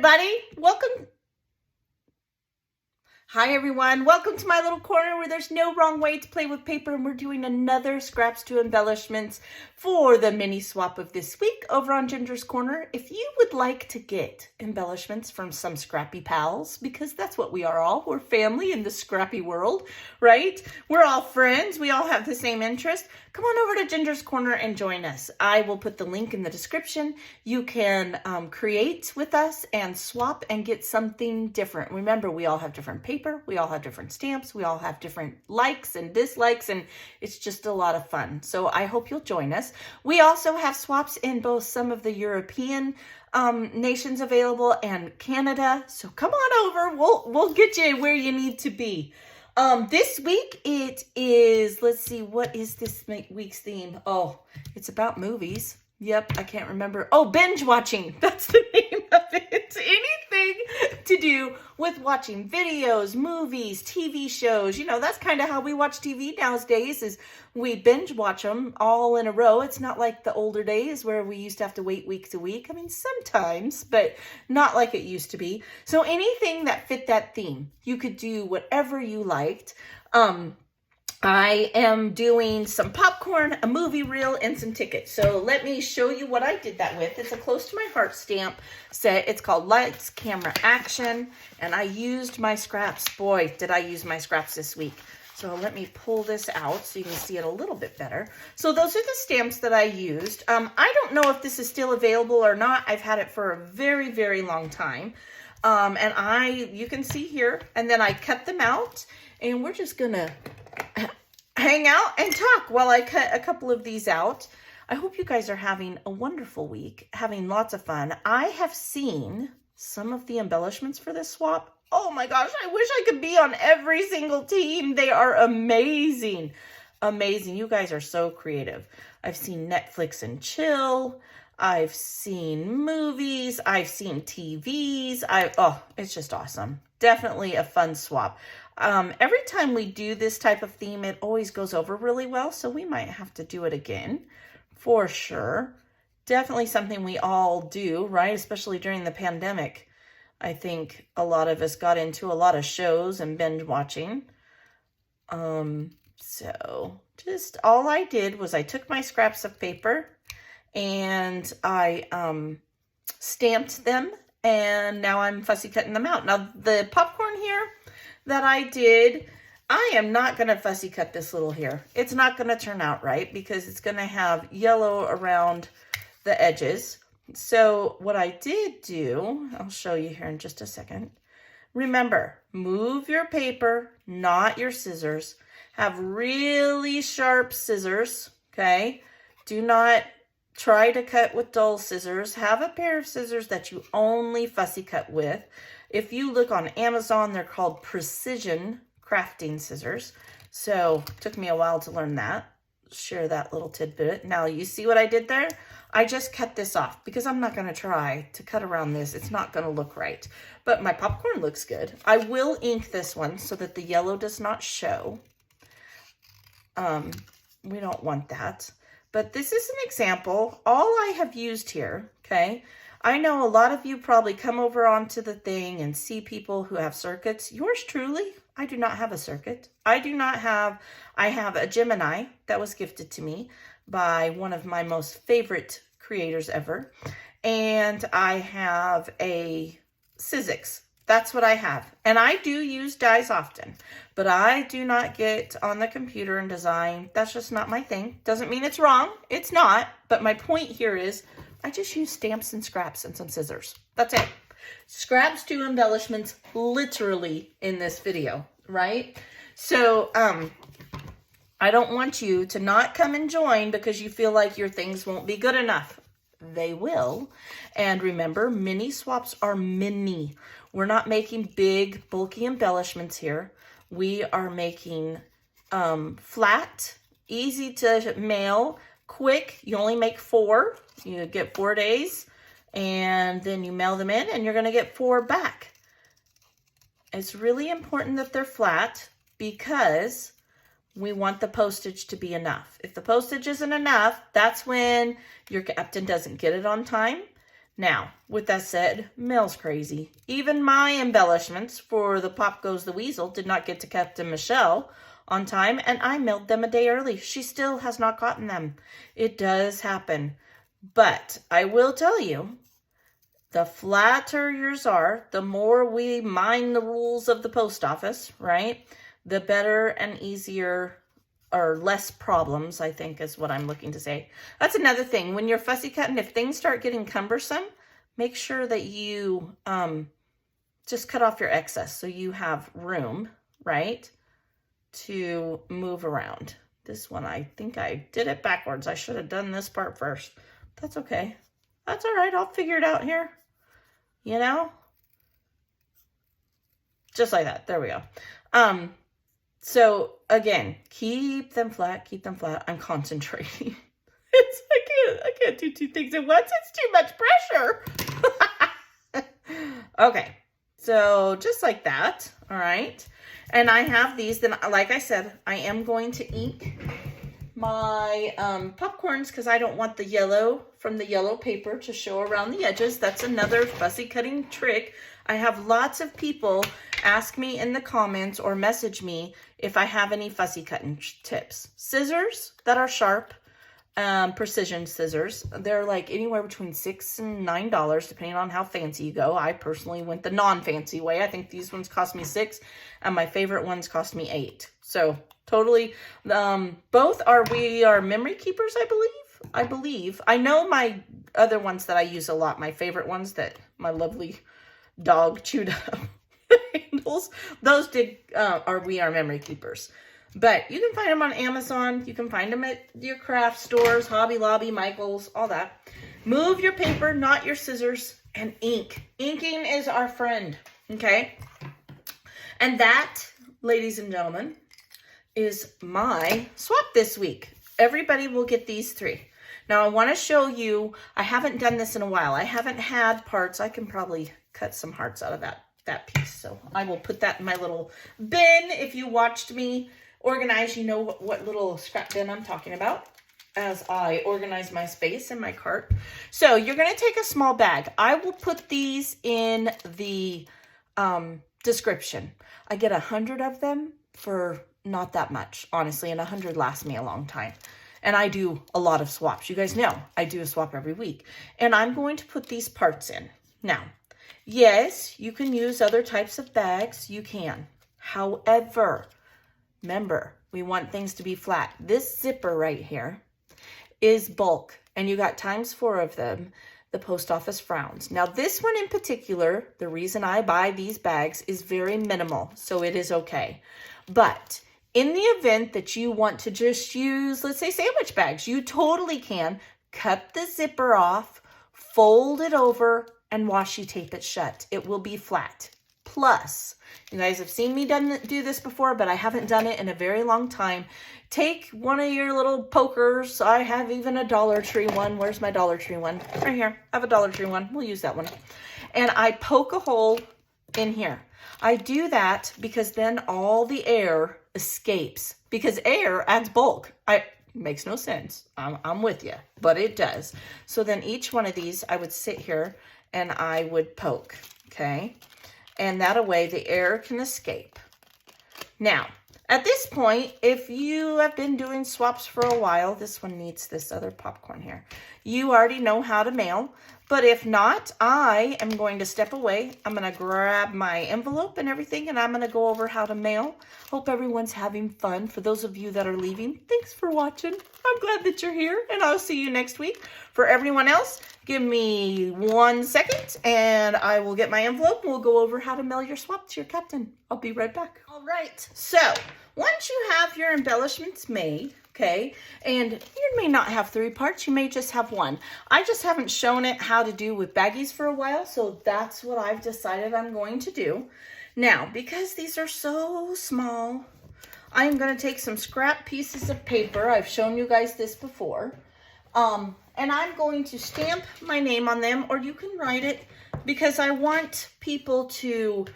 everybody. Hi, everyone. Welcome to my little corner where there's no wrong way to play with paper, and we're doing another Scraps to Embellishments for the mini swap of this week over on Ginger's Corner. If you would like to get embellishments from some scrappy pals, because that's what we are all. We're family in the scrappy world, right? We're all friends. We all have the same interest. Come on over to Ginger's Corner and join us. I will put the link in the description. You can create with us and swap and get something different. Remember, we all have different paper. We all have different stamps. We all have different likes and dislikes, and it's just a lot of fun. So I hope you'll join us. We also have swaps in both some of the European nations available and Canada. So come on over. We'll get you where you need to be. This week it is, let's see, what is this week's theme? Oh, it's about movies. Yep, I can't remember. Oh, binge watching. That's the name of it. Anything to do with watching videos, movies, TV shows. You know, that's kind of how we watch TV nowadays, is we binge watch them all in a row. It's not like the older days where we used to have to wait week to week. I mean, sometimes, but not like it used to be. So anything that fit that theme, you could do whatever you liked. I am doing some popcorn, a movie reel, and some tickets. So let me show you what I did that with. It's a close to my heart stamp set. It's called Lights, Camera, Action. And I used my scraps. Boy, did I use my scraps this week. So let me pull this out so you can see it a little bit better. So those are the stamps that I used. I don't know if this is still available or not. I've had it for a very, very long time. And you can see here, and then I cut them out, and we're just gonna hang out and talk while I cut a couple of these out. I hope you guys are having a wonderful week, having lots of fun. I have seen some of the embellishments for this swap. Oh my gosh, I wish I could be on every single team. They are amazing. Amazing. You guys are so creative. I've seen Netflix and chill. I've seen movies. I've seen TVs. It's just awesome. Definitely a fun swap. Every time we do this type of theme, it always goes over really well. So we might have to do it again for sure. Definitely something we all do, right? Especially during the pandemic. I think a lot of us got into a lot of shows and binge watching. So just all I did was I took my scraps of paper and I stamped them, and now I'm fussy cutting them out. Now the popcorn here that I did, I am not going to fussy cut this little here. It's not going to turn out right because it's going to have yellow around the edges. So what I did do, I'll show you here in just a second. Remember, move your paper, not your scissors. Have really sharp scissors, okay? Do not try to cut with dull scissors. Have a pair of scissors that you only fussy cut with. If you look on Amazon, they're called precision crafting scissors. So it took me a while to learn that. Share that little tidbit. Now you see what I did there? I just cut this off because I'm not going to try to cut around this. It's not going to look right. But my popcorn looks good. I will ink this one so that the yellow does not show. We don't want that. But this is an example. All I have used here, okay? I know a lot of you probably come over onto the thing and see people who have circuits. Yours truly, I do not have a circuit. I have a Gemini that was gifted to me by one of my most favorite creators ever. And I have a Sizzix. That's what I have. And I do use dies often, but I do not get on the computer and design. That's just not my thing. Doesn't mean it's wrong. It's not. But my point here is I just use stamps and scraps and some scissors. That's it. Scraps to embellishments literally in this video, right? So, I don't want you to not come and join because you feel like your things won't be good enough. They will. And remember, mini swaps are mini. We're not making big, bulky embellishments here. We are making flat, easy to mail, quick. You only make 4. You get 4 days, and then you mail them in, and you're going to get 4 back. It's really important that they're flat because we want the postage to be enough. If the postage isn't enough, that's when your captain doesn't get it on time. Now, with that said, mail's crazy. Even my embellishments for the Pop Goes the Weasel did not get to Captain Michelle on time, and I mailed them a day early. She still has not gotten them. It does happen. But I will tell you, the flatter yours are, the more we mind the rules of the post office, right? The better and easier or less problems, I think is what I'm looking to say. That's another thing. When you're fussy cutting, if things start getting cumbersome, make sure that you just cut off your excess so you have room, right, to move around. This one, I think I did it backwards. I should have done this part first. That's okay. That's all right. I'll figure it out here. You know? Just like that. There we go. So again, keep them flat, keep them flat. I'm concentrating. I can't do two things at once. It's too much pressure. Okay. So just like that. All right. And I have these, then like I said, I am going to ink my popcorns because I don't want the yellow from the yellow paper to show around the edges. That's another fussy cutting trick. I have lots of people ask me in the comments or message me if I have any fussy cutting tips. Scissors that are sharp, precision scissors. They're like anywhere between $6 and $9 depending on how fancy you go. I personally went the non-fancy way. I think these ones cost me $6 and my favorite ones cost me $8. So totally, both are memory keepers, I believe. I know my other ones that I use a lot, my favorite ones that my lovely dog chewed up handles, those are memory keepers. But you can find them on Amazon. You can find them at your craft stores, Hobby Lobby, Michael's, all that. Move your paper, not your scissors, and ink. Inking is our friend, okay? And that, ladies and gentlemen, is my swap this week. Everybody will get these three. Now, I want to show you, I haven't done this in a while. I haven't had parts. I can probably cut some hearts out of that piece. So I will put that in my little bin. If you watched me organize, you know what little scrap bin I'm talking about as I organize my space in my cart. So you're going to take a small bag. I will put these in the description. I get 100 of them for not that much, honestly, and 100 lasts me a long time. And I do a lot of swaps. You guys know I do a swap every week. And I'm going to put these parts in. Now, yes, you can use other types of bags. You can. However, remember, we want things to be flat. This zipper right here is bulk, and you got ×4 of them. The post office frowns. Now, this one in particular, the reason I buy these bags is very minimal, so it is okay. But in the event that you want to just use, let's say, sandwich bags, you totally can cut the zipper off, fold it over, and washi tape it shut. It will be flat. Plus, you guys have seen me do this before, but I haven't done it in a very long time. Take one of your little pokers. I have even a Dollar Tree one. Where's my Dollar Tree one? Right here. I have a Dollar Tree one. We'll use that one. And I poke a hole in here. I do that because then all the air escapes. Because air adds bulk. Makes no sense. I'm with you, but it does. So then each one of these, I would sit here and I would poke, okay? And that way the air can escape. Now, at this point, if you have been doing swaps for a while, this one needs this other popcorn here. You already know how to mail, but if not, I am going to step away. I'm going to grab my envelope and everything, and I'm going to go over how to mail. Hope everyone's having fun. For those of you that are leaving, thanks for watching. I'm glad that you're here, and I'll see you next week. For everyone else, give me 1 second, and I will get my envelope, and we'll go over how to mail your swap to your captain. I'll be right back. All right, so once you have your embellishments made, okay, and you may not have 3 parts, you may just have 1. I just haven't shown it how to do with baggies for a while, so that's what I've decided I'm going to do. Now, because these are so small, I'm going to take some scrap pieces of paper. I've shown you guys this before. And I'm going to stamp my name on them, or you can write it, because I want people to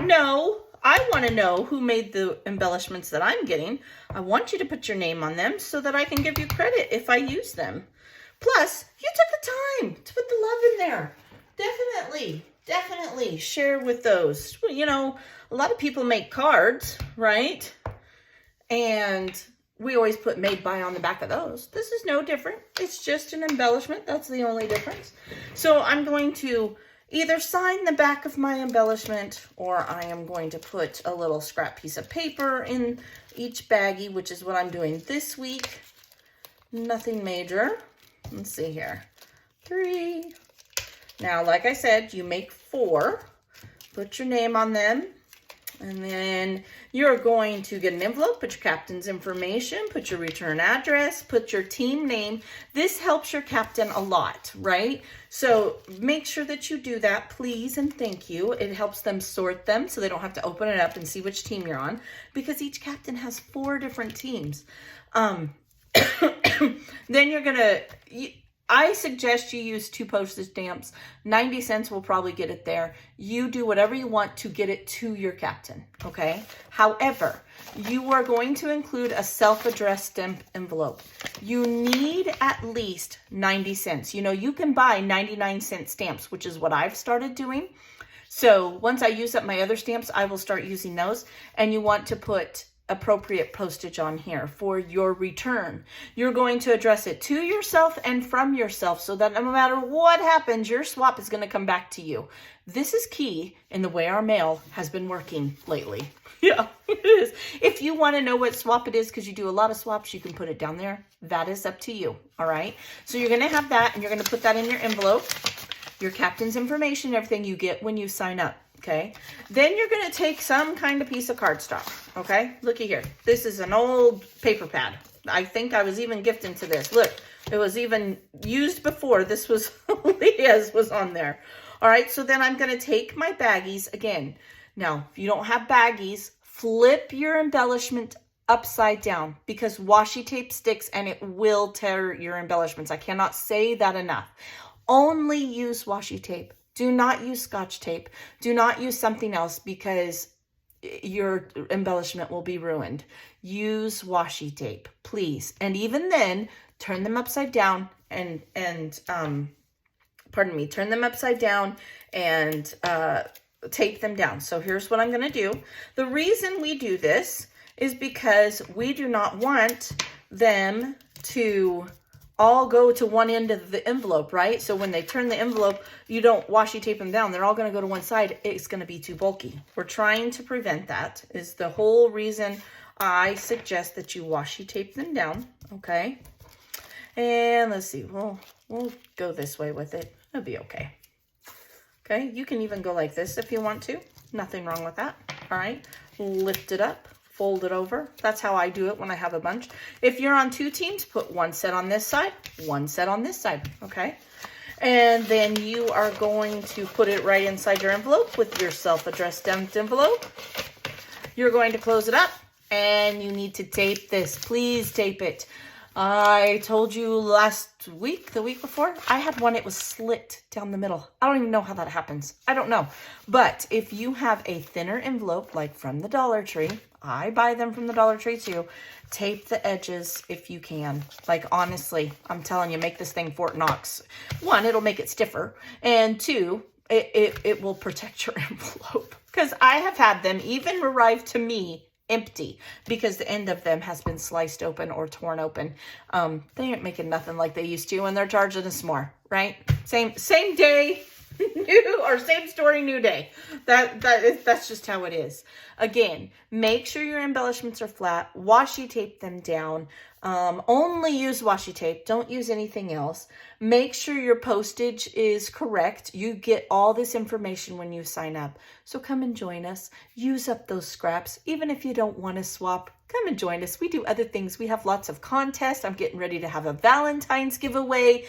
know. I want to know who made the embellishments that I'm getting. I want you to put your name on them so that I can give you credit if I use them. Plus, you took the time to put the love in there. Definitely share with those. You know, a lot of people make cards, right? And we always put made by on the back of those. This is no different. It's just an embellishment. That's the only difference. So I'm going to either sign the back of my embellishment, or I am going to put a little scrap piece of paper in each baggie, which is what I'm doing this week. Nothing major. Let's see here. 3. Now, like I said, you make 4. Put your name on them. And then you're going to get an envelope, put your captain's information, put your return address, put your team name. This helps your captain a lot, right? So make sure that you do that, please, and thank you. It helps them sort them so they don't have to open it up and see which team you're on, because each captain has 4 different teams. Then you're going to... I suggest you use 2 postage stamps. 90 cents will probably get it there. You do whatever you want to get it to your captain, okay? However, you are going to include a self-addressed stamp envelope. You need at least 90 cents. You know, you can buy 99-cent stamps, which is what I've started doing. So once I use up my other stamps, I will start using those. And you want to put appropriate postage on here for your return. You're going to address it to yourself and from yourself, so that no matter what happens, your swap is going to come back to you. This is key in the way our mail has been working lately. Yeah, it is. If you want to know what swap it is, because you do a lot of swaps, you can put it down there. That is up to you. All right. So you're going to have that, and you're going to put that in your envelope, your captain's information, everything you get when you sign up. Okay, then you're going to take some kind of piece of cardstock. Okay, looky here. This is an old paper pad. I think I was even gifted to this. Look, it was even used before. This was Leah's was on there. All right, so then I'm going to take my baggies again. Now, if you don't have baggies, flip your embellishment upside down, because washi tape sticks and it will tear your embellishments. I cannot say that enough. Only use washi tape. Do not use Scotch tape. Do not use something else, because your embellishment will be ruined. Use washi tape, please. And even then, turn them upside down and turn them upside down and tape them down. So here's what I'm going to do. The reason we do this is because we do not want them to all go to one end of the envelope, right? So when they turn the envelope, you don't washi tape them down. They're all going to go to one side. It's going to be too bulky. We're trying to prevent that, is the whole reason I suggest that you washi tape them down, okay? And let's see, we'll go this way with it. It'll be okay. Okay, you can even go like this if you want to. Nothing wrong with that, all right? Lift it up. Fold it over. That's how I do it when I have a bunch. If you're on 2 teams, put 1 set on this side, 1 set on this side, okay? And then you are going to put it right inside your envelope with your self-addressed stamped envelope. You're going to close it up, and you need to tape this. Please tape it. I told you last week, the week before, I had one, it was slit down the middle. I don't even know how that happens. I don't know. But if you have a thinner envelope, like from the Dollar Tree, I buy them from the Dollar Tree too, tape the edges if you can. Like, honestly, I'm telling you, make this thing Fort Knox. 1, it'll make it stiffer. And 2, it will protect your envelope. Because I have had them even arrive to me empty, because the end of them has been sliced open or torn open. They ain't making nothing like they used to, and they're charging us more, right? Same day, new, or same story, new day. That's just how it is. Again, make sure your embellishments are flat. Washi tape them down. Only use washi tape. Don't use anything else. Make sure your postage is correct. You get all this information when you sign up. So come and join us. Use up those scraps. Even if you don't want to swap, come and join us. We do other things. We have lots of contests. I'm getting ready to have a Valentine's giveaway.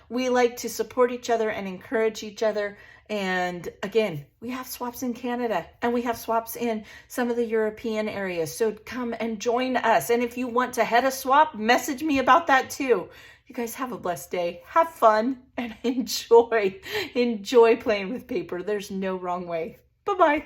We like to support each other and encourage each other. And again, we have swaps in Canada, and we have swaps in some of the European areas. So come and join us. And if you want to head a swap, message me about that too. You guys have a blessed day. Have fun and enjoy. Enjoy playing with paper. There's no wrong way. Bye-bye.